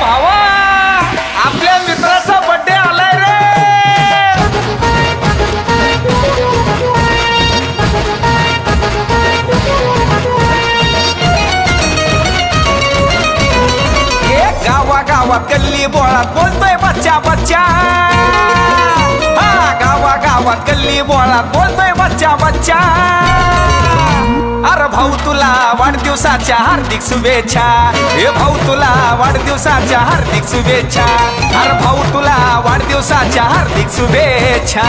भावा आपल्या मित्राचा बर्थडे आलाय रे। गावा गावात गल्ली बोळात बोलतोय बच्चा बच्चा। हा गावा गावात गल्ली बोळात बोलतोय बच्चा बच्चा। अरे भाऊ तुला वाढदिवसाच्या हार्दिक शुभेच्छा। हे भाऊ तुला वाढदिवसाच्या हार्दिक शुभेच्छा। अरे भाऊ तुला वाढदिवसाच्या हार्दिक शुभेच्छा।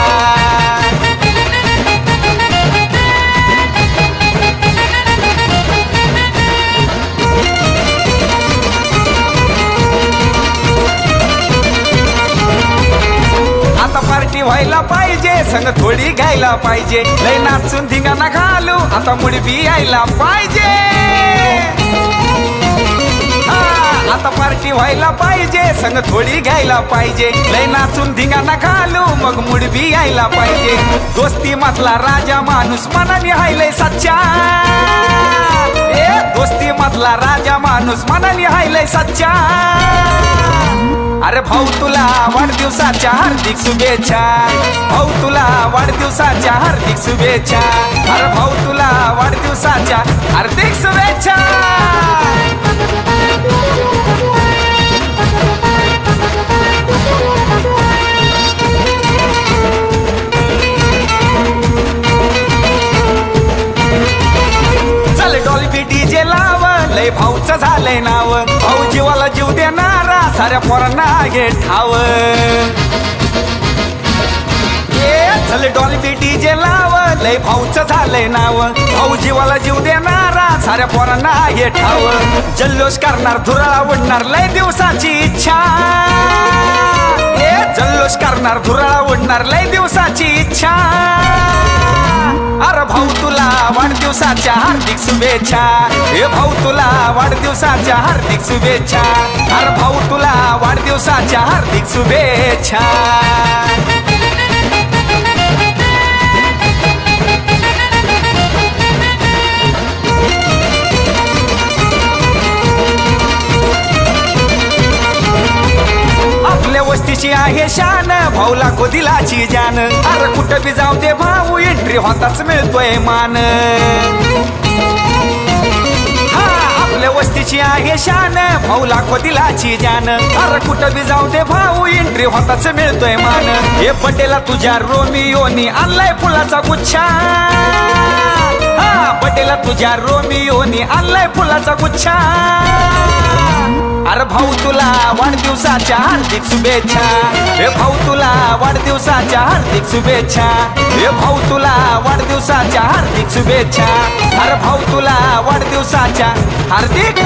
आता पार्टी व्हायला पाहिजे, संग थोडी घ्यायला पाहिजे। लय नाचून धिंगाणा घालू, आता मुडबी यायला पाहिजे। आता पार्टी व्हायला पाहिजे, संग थोडी घ्यायला पाहिजे। लय नाचून धिंगाणा घालू, मग मुडबी यायला पाहिजे। दोस्ती मधला राजा माणूस मनाने हायलय सच्चा। दोस्ती मधला राजा माणूस मनाने हायलय सच्चा। अरे भाऊ तुला वाढदिवसाच्या हार्दिक शुभेच्छा। भाऊ तुला वाढदिवसाच्या हार्दिक शुभेच्छा। अरे भाऊ तुला वाढदिवसाच्या हार्दिक शुभेच्छा। चल डॉल्बी डीजे लाव, लय भाऊचं झालंय नाव। भाऊ जीवाला जीव देणारा, साऱ्या पोरांना घे ठाव। चल डॉल्बी डीजे लाव, लय भाऊचं झालंय नाव। भाऊ जीवाला जीव देणारा, साऱ्या पोरांना घे ठाव। जल्लोष करणार धुराळा उडणार, लय दिवसाची इच्छा। जल्लोष करणार धुराळा उडणार, लय दिवसाची इच्छा। अरे भाऊ तुला वाढदिवसाच्या हार्दिक शुभेच्छा। हे भाऊ तुला वाढदिवसाच्या हार्दिक शुभेच्छा। अरे भाऊ तुला वाढदिवसाच्या हार्दिक शुभेच्छा। आपल्या वस्तीची आहे शान, भाऊला दिलाची जान। अरे कुठं बी जाऊ दे भाऊ, एंट्री होताच मिळतोय मान। आपल्या वस्तीची आहे शान, भाऊला दिलाची जान। अरे कुठं बी जाऊ दे भाऊ, एंट्री होताच मिळतोय मान। हे पटेला तुझ्या रोमियोनी आणलाय फुलाचा गुच्छा। पटेला तुझ्या रोमियोनी आणलाय फुलाचा गुच्छा। अरे भाऊ तुला वाढदिवसाच्या हार्दिक शुभेच्छा। हे भाऊ तुला वाढदिवसाच्या हार्दिक शुभेच्छा। हे भाऊ तुला वाढदिवसाच्या हार्दिक शुभेच्छा। अरे भाऊ तुला वाढदिवसाच्या हार्दिक